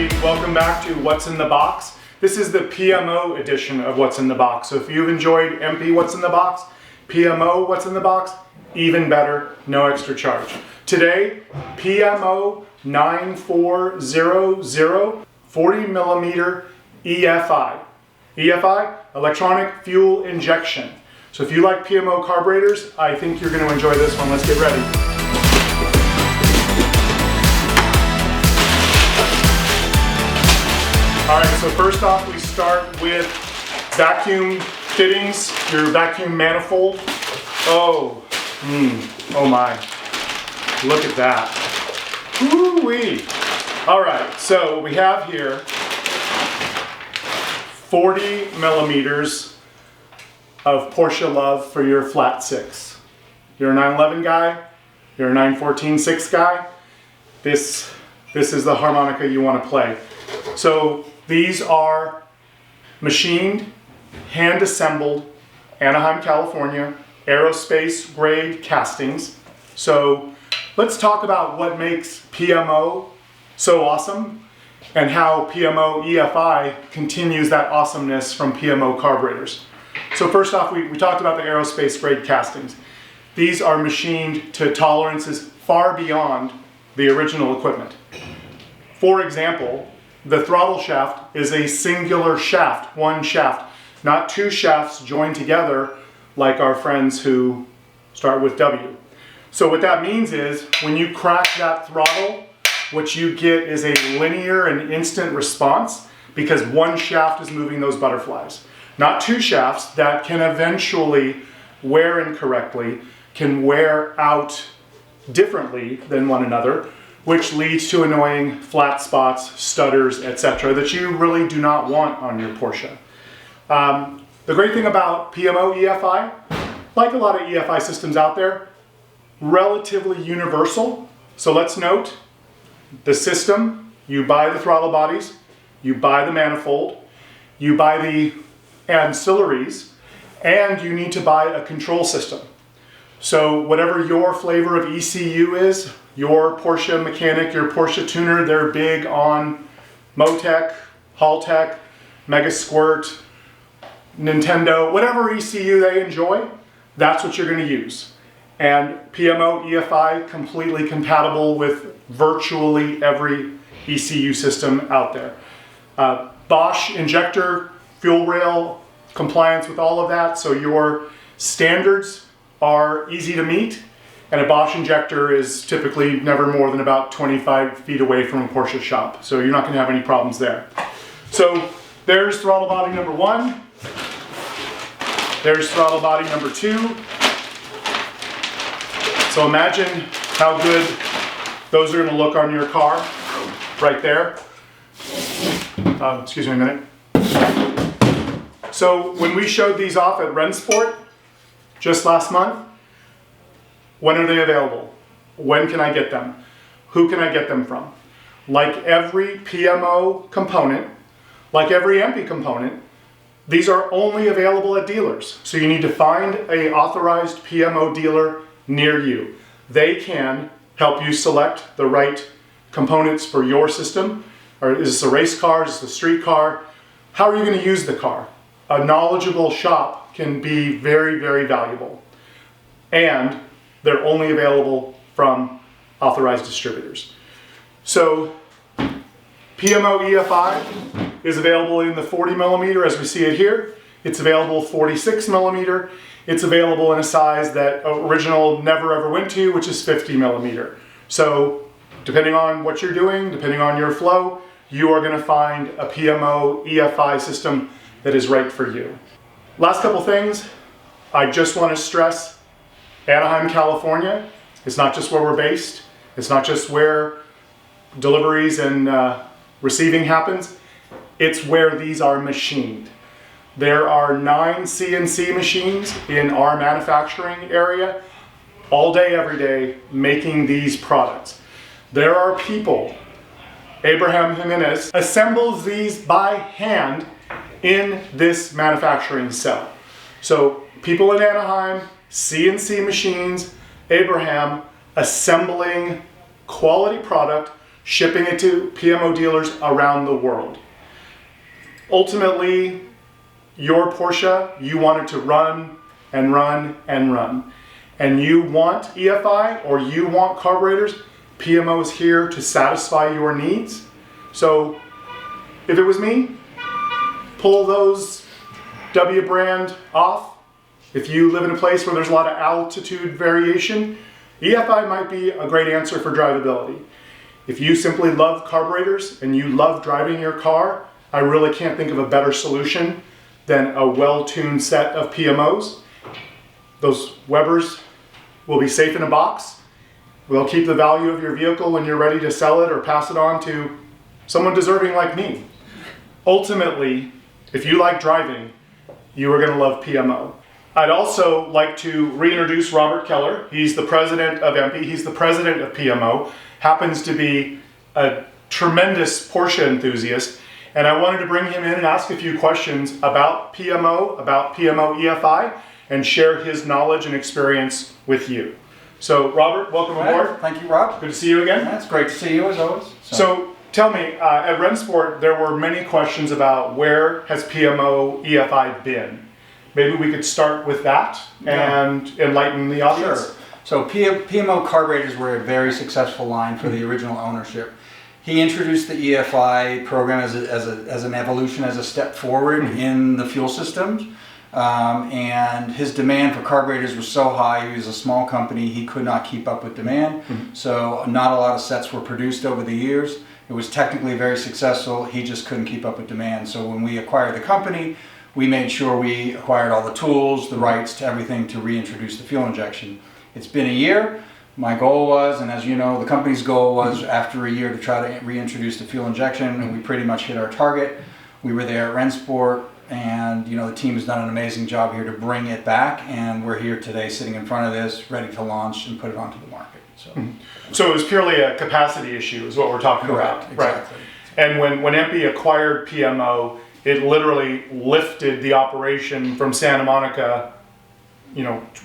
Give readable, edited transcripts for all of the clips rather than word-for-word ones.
everybody, welcome back to What's in the Box. This is the PMO edition of What's in the Box. So if you've enjoyed MP What's in the Box, PMO What's in the Box, even better, no extra charge. Today, PMO 9400 40mm EFI. EFI, electronic fuel injection. So if you like PMO carburetors, I think you're going to enjoy this one. Let's get ready. All right, so first off, we start with vacuum fittings, your vacuum manifold. Oh my, look at that. Woo-wee. All right, so what we have here, 40 millimeters of Porsche love for your flat six. You're a 911 guy, you're a 914-6 guy, this is the harmonica you want to play. So these are machined, hand-assembled, Anaheim, California, aerospace grade castings. So let's talk about what makes PMO so awesome and how PMO EFI continues that awesomeness from PMO carburetors. So first off, we talked about the aerospace grade castings. These are machined to tolerances far beyond the original equipment. For example, the throttle shaft is a singular shaft, one shaft, not two shafts joined together like our friends who start with W. So what that means is when you crack that throttle, what you get is a linear and instant response because one shaft is moving those butterflies. Not two shafts that can eventually wear incorrectly, can wear out differently than one another, which leads to annoying flat spots, stutters, etc. that you really do not want on your Porsche. The great thing about PMO EFI, like a lot of EFI systems out there, relatively universal. So let's note, the system, you buy the throttle bodies, you buy the manifold, you buy the ancillaries, and you need to buy a control system. So whatever your flavor of ECU is, your Porsche mechanic, your Porsche tuner, they're big on Motec, Haltech, Mega Squirt, Nintendo, whatever ECU they enjoy, that's what you're going to use. And PMO EFI completely compatible with virtually every ECU system out there. Bosch injector, fuel rail, compliance with all of that, so your standards are easy to meet, and a Bosch injector is typically never more than about 25 feet away from a Porsche shop, so you're not going to have any problems there. So there's throttle body number one, there's throttle body number two. So imagine how good those are going to look on your car, right there. Excuse me a minute. So when we showed these off at Rensport just last month, when are they available? When can I get them? Who can I get them from? Like every PMO component, like every MP component, these are only available at dealers. So you need to find an authorized PMO dealer near you. They can help you select the right components for your system. Or is this a race car? Is this a street car? How are you going to use the car? A knowledgeable shop can be very, very valuable. And they're only available from authorized distributors. So PMO EFI is available in the 40 millimeter as we see it here. It's available 46 millimeter. It's available in a size that original never ever went to, which is 50 millimeter. So depending on what you're doing, depending on your flow, you are going to find a PMO EFI system that is right for you. Last couple things, I just want to stress Anaheim, California. It's not just where we're based. It's not just where deliveries and receiving happens. It's where these are machined. There are 9 CNC machines in our manufacturing area, all day, every day, making these products. There are people, Abraham Jimenez, assembles these by hand in this manufacturing cell. So people in Anaheim, CNC machines, Abraham, assembling quality product shipping it to PMO dealers around the world. Ultimately, your Porsche, you want it to run and run and run. And you want EFI or you want carburetors, PMO is here to satisfy your needs. So if it was me, pull those W brand off. If you live in a place where there's a lot of altitude variation, EFI might be a great answer for drivability. If you simply love carburetors and you love driving your car, I really can't think of a better solution than a well-tuned set of PMOs. Those Webers will be safe in a box. They'll keep the value of your vehicle when you're ready to sell it or pass it on to someone deserving like me. Ultimately, if you like driving, you are going to love PMO. I'd also like to reintroduce Robert Keller. He's the president of EMPI. He's the president of PMO. Happens to be a tremendous Porsche enthusiast. And I wanted to bring him in and ask a few questions about PMO EFI, and share his knowledge and experience with you. So Robert, welcome aboard. Thank you, Rob. Good to see you again. Yeah, it's great to see you as always. So tell me, at Rennsport, there were many questions about where has PMO EFI been? Maybe we could start with that and enlighten the audience. Sure. So PMO carburetors were a very successful line for the original ownership. He introduced the EFI program as an evolution, as a step forward in the fuel systems. And his demand for carburetors was so high. He was a small company, he could not keep up with demand. So not a lot of sets were produced over the years. It was technically very successful, he just couldn't keep up with demand. So when we acquired the company, we made sure we acquired all the tools, the rights to everything to reintroduce the fuel injection. It's been a year. My goal was, and as you know, the company's goal was after a year to try to reintroduce the fuel injection, and we pretty much hit our target. We were there at Rennsport, and the team has done an amazing job here to bring it back, and we're here today sitting in front of this, ready to launch and put it onto the market. So it was purely a capacity issue is what we're talking about. Correct, exactly. Right. And when EMPI acquired PMO, it literally lifted the operation from Santa Monica,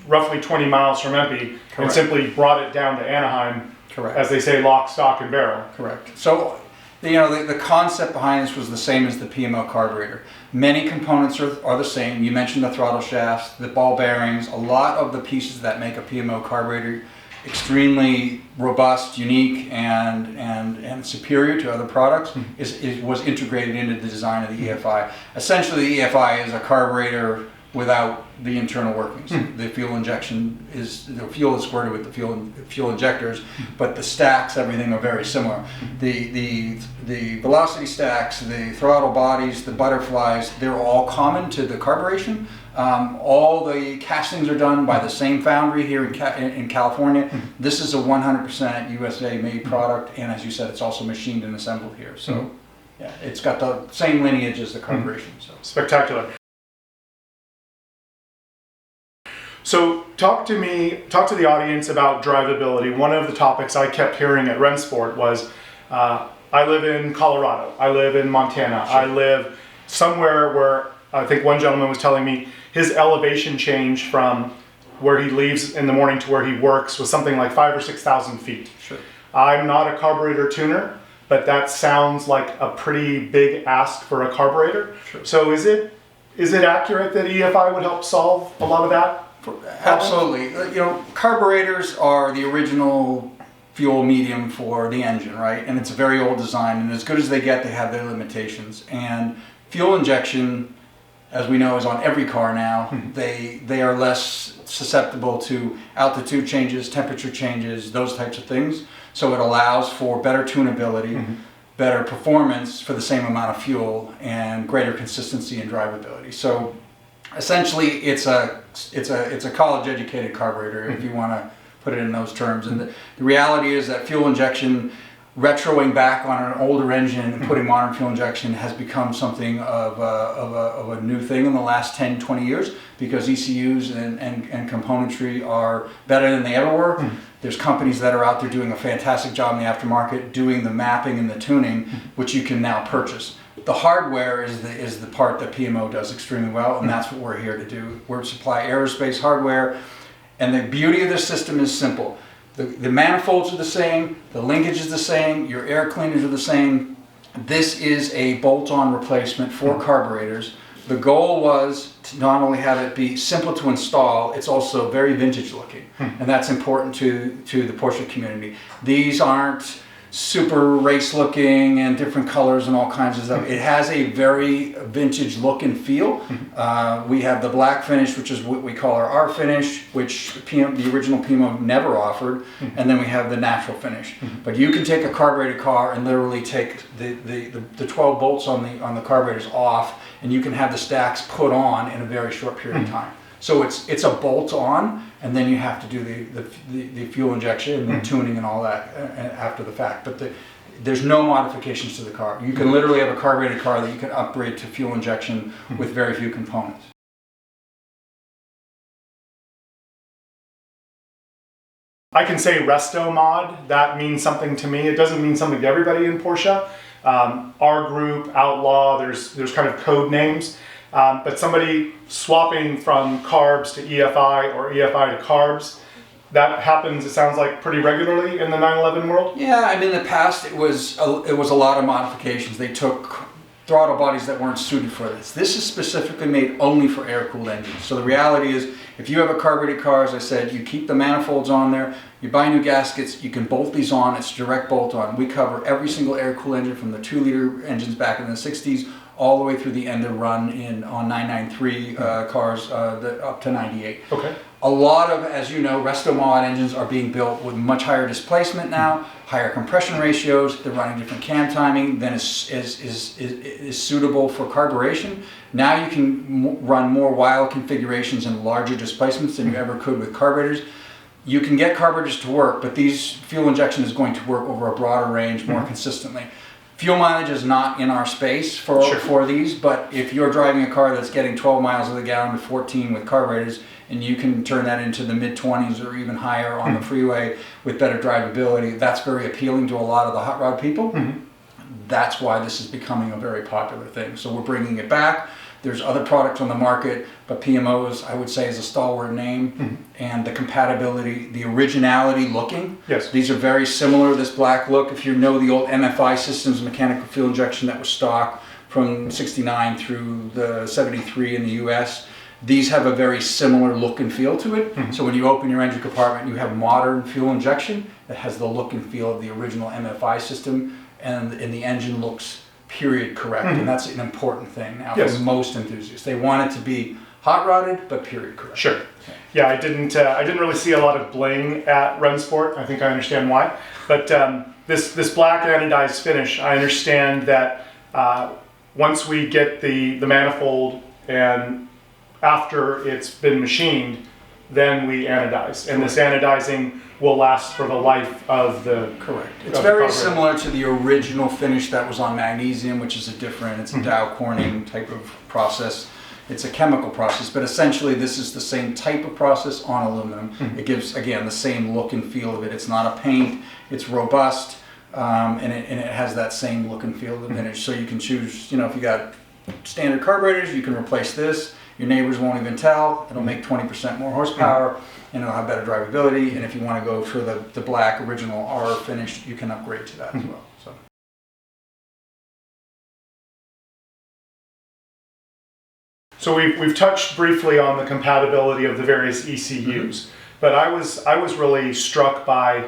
roughly 20 miles from EMPI, and simply brought it down to Anaheim, as they say, lock, stock, and barrel. Correct. So the concept behind this was the same as the PMO carburetor. Many components are the same. You mentioned the throttle shafts, the ball bearings, a lot of the pieces that make a PMO carburetor extremely robust, unique, and superior to other products was integrated into the design of the EFI. Essentially, the EFI is a carburetor without the internal workings. The fuel injection the fuel is squirted with the fuel injectors, but the stacks, everything are very similar. The velocity stacks, the throttle bodies, the butterflies, they're all common to the carburation. All the castings are done by the same foundry here in California. This is a 100% USA made product, and as you said, it's also machined and assembled here. So yeah, it's got the same lineage as the carburation. So spectacular. So talk to the audience about drivability. One of the topics I kept hearing at Rennsport was, I live in Colorado, I live in Montana, I live somewhere where, I think one gentleman was telling me, his elevation change from where he leaves in the morning to where he works was something like 5,000 or 6,000 feet. Sure. I'm not a carburetor tuner, but that sounds like a pretty big ask for a carburetor. Sure. So is it accurate that EFI would help solve a lot of that? Absolutely. Carburetors are the original fuel medium for the engine, right? And it's a very old design, and as good as they get, they have their limitations. And fuel injection, as we know, is on every car now. They are less susceptible to altitude changes, temperature changes, those types of things. So it allows for better tunability, better performance for the same amount of fuel, and greater consistency and drivability. So essentially, it's a college-educated carburetor, if you want to put it in those terms. And the reality is that fuel injection, retroing back on an older engine and putting modern fuel injection, has become something of a new thing in the last 10, 20 years, because ECUs and componentry are better than they ever were. There's companies that are out there doing a fantastic job in the aftermarket, doing the mapping and the tuning, which you can now purchase. The hardware is the part that PMO does extremely well, and that's what we're here to do. We're supply aerospace hardware, and the beauty of this system is simple. The manifolds are the same, the linkage is the same, your air cleaners are the same. This is a bolt-on replacement for carburetors. The goal was to not only have it be simple to install, it's also very vintage looking. And that's important to the Porsche community. These aren't super race looking and different colors and all kinds of stuff. It has a very vintage look and feel. We have the black finish, which is what we call our R finish, which the original PMO never offered, and then we have the natural finish. But you can take a carbureted car and literally take the 12 bolts on the carburetors off, and you can have the stacks put on in a very short period of time. So it's a bolt on, and then you have to do the fuel injection and the tuning and all that after the fact. But there's no modifications to the car. You can literally have a carbureted car that you can upgrade to fuel injection with very few components. I can say resto mod. That means something to me. It doesn't mean something to everybody in Porsche. R Group, Outlaw, there's kind of code names. But somebody swapping from carbs to EFI or EFI to carbs, that happens, it sounds like, pretty regularly in the 911 world? Yeah, I mean, in the past it was a lot of modifications. They took throttle bodies that weren't suited for this. This is specifically made only for air-cooled engines. So the reality is, if you have a carbureted car, as I said, you keep the manifolds on there, you buy new gaskets, you can bolt these on, it's direct bolt on. We cover every single air-cooled engine from the 2-liter engines back in the 60s all the way through the end of run on 993 cars up to 98. Okay. A lot of, as you know, resto mod engines are being built with much higher displacement now, higher compression ratios. They're running different cam timing than is suitable for carburation. Now you can run more wild configurations and larger displacements than you ever could with carburetors. You can get carburetors to work, but these fuel injection is going to work over a broader range more consistently. Fuel mileage is not in our space for these, but if you're driving a car that's getting 12 miles of the gallon to 14 with carburetors, and you can turn that into the mid-20s or even higher on the freeway with better drivability, that's very appealing to a lot of the hot rod people. That's why this is becoming a very popular thing. So we're bringing it back. There's other products on the market, but PMOs, I would say, is a stalwart name. And the compatibility, the originality looking. Yes. These are very similar, this black look. If you know the old MFI systems, mechanical fuel injection that was stock from 69 through the 73 in the US, these have a very similar look and feel to it. So when you open your engine compartment, you have modern fuel injection that has the look and feel of the original MFI system, and the engine looks period correct, and that's an important thing now for most enthusiasts. They want it to be hot rodded, but period correct. Sure. Yeah, I didn't really see a lot of bling at Rennsport. I think I understand why. But this black anodized finish, I understand that once we get the manifold and after it's been machined, then we anodize, and this anodizing will last for the life of the... Correct. It's very similar to the original finish that was on magnesium, which is it's a Dow Corning type of process. It's a chemical process, but essentially this is the same type of process on aluminum. It gives, again, the same look and feel of it. It's not a paint, it's robust, and it has that same look and feel of the finish. So you can choose, if you got standard carburetors, you can replace this. Your neighbors won't even tell. It'll make 20% more horsepower, and it'll have better drivability. And if you want to go for the black original R finish, you can upgrade to that as well. So we've touched briefly on the compatibility of the various ECUs, but I was really struck by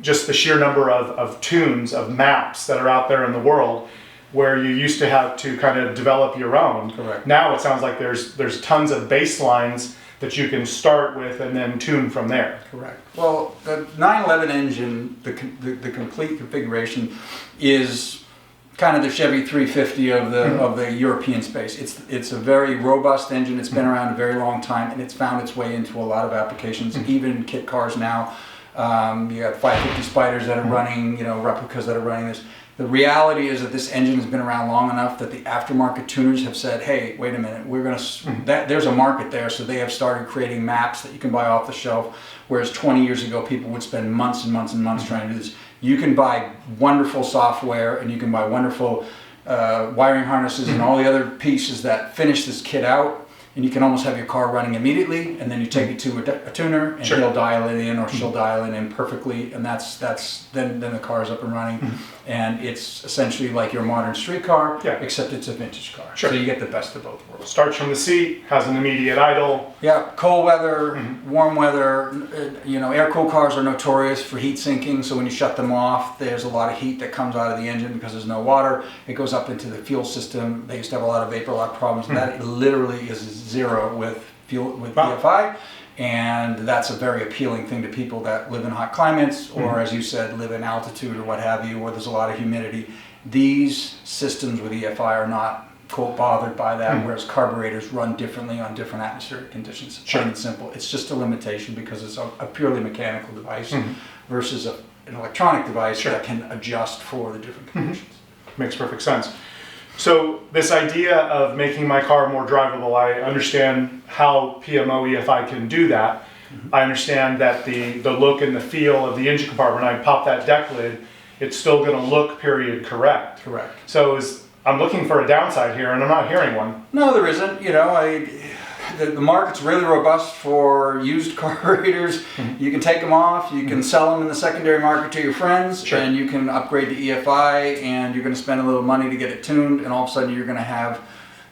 just the sheer number of tunes, of maps that are out there in the world, where you used to have to kind of develop your own. Correct. Now it sounds like there's tons of baselines that you can start with and then tune from there. Correct. Well, the 911 engine, the complete configuration is kind of the Chevy 350 of the European space. It's a very robust engine. It's been around a very long time, and it's found its way into a lot of applications, even kit cars now. You have 550 Spiders that are running, replicas that are running this. The reality is that this engine has been around long enough that the aftermarket tuners have said, hey, wait a minute, we're going to, there's a market there, so they have started creating maps that you can buy off the shelf, whereas 20 years ago people would spend months and months and months trying to do this. You can buy wonderful software, and you can buy wonderful wiring harnesses and all the other pieces that finish this kit out, and you can almost have your car running immediately, and then you take it to a tuner, and he'll dial it in, or she'll dial it in perfectly, and then the car is up and running, and it's essentially like your modern street car, except it's a vintage car. So you get the best of both worlds. Starts from the seat, has an immediate idle. Yeah, cold weather, warm weather. Air-cooled cars are notorious for heat sinking, so when you shut them off, there's a lot of heat that comes out of the engine because there's no water. It goes up into the fuel system. They used to have a lot of vapor, a lot of problems. That literally is zero with EFI, and that's a very appealing thing to people that live in hot climates, or as you said, live in altitude or what have you, where there's a lot of humidity. These systems with EFI are not quote bothered by that, whereas carburetors run differently on different atmospheric conditions. Plain and simple. It's just a limitation because it's a purely mechanical device versus an electronic device that can adjust for the different conditions. Makes perfect sense. So this idea of making my car more drivable, I understand how PMO EFI can do that. I understand that the look and the feel of the engine compartment, I pop that deck lid, it's still going to look period correct. Correct. So I'm looking for a downside here, and I'm not hearing one. No, there isn't. The market's really robust for used carburetors. You can take them off, you can sell them in the secondary market to your friends, and you can upgrade to EFI, and you're going to spend a little money to get it tuned, and all of a sudden you're going to have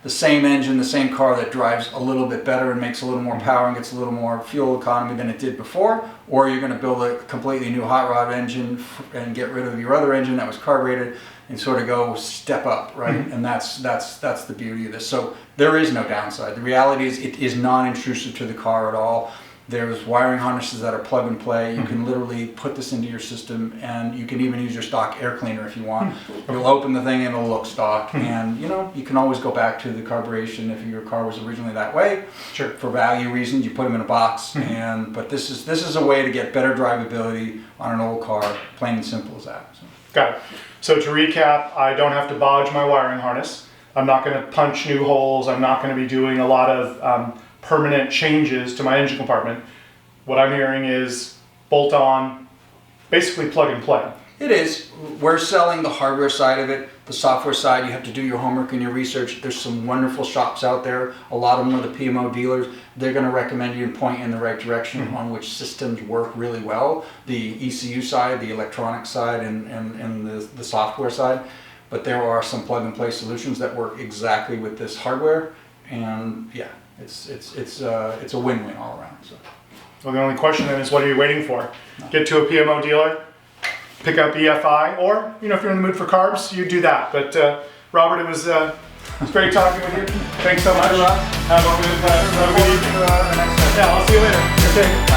the same engine, the same car that drives a little bit better and makes a little more power and gets a little more fuel economy than it did before, or you're going to build a completely new hot rod engine and get rid of your other engine that was carbureted and sort of go step up, right? And that's the beauty of this. So there is no downside. The reality is it is non-intrusive to the car at all. There's wiring harnesses that are plug and play. You can literally put this into your system, and you can even use your stock air cleaner if you want. You'll open the thing and it'll look stock, and you can always go back to the carburation if your car was originally that way. For value reasons, you put them in a box, but this is a way to get better drivability on an old car, plain and simple as that. So. Got it. So to recap, I don't have to bodge my wiring harness. I'm not going to punch new holes. I'm not going to be doing a lot of permanent changes to my engine compartment. What I'm hearing is bolt on, basically plug and play. It is. We're selling the hardware side of it. The software side, you have to do your homework and your research. There's some wonderful shops out there. A lot of them are the PMO dealers. They're going to recommend you and point you in the right direction on which systems work really well. The ECU side, the electronic side, and the software side. But there are some plug and play solutions that work exactly with this hardware. And yeah, it's a win-win all around. So. Well, the only question then is, what are you waiting for? Get to a PMO dealer, pick up EFI, or if you're in the mood for carbs, you do that. But Robert, it was great talking with you. Thanks so much. Have a good evening. Yeah, I'll see you later. Okay.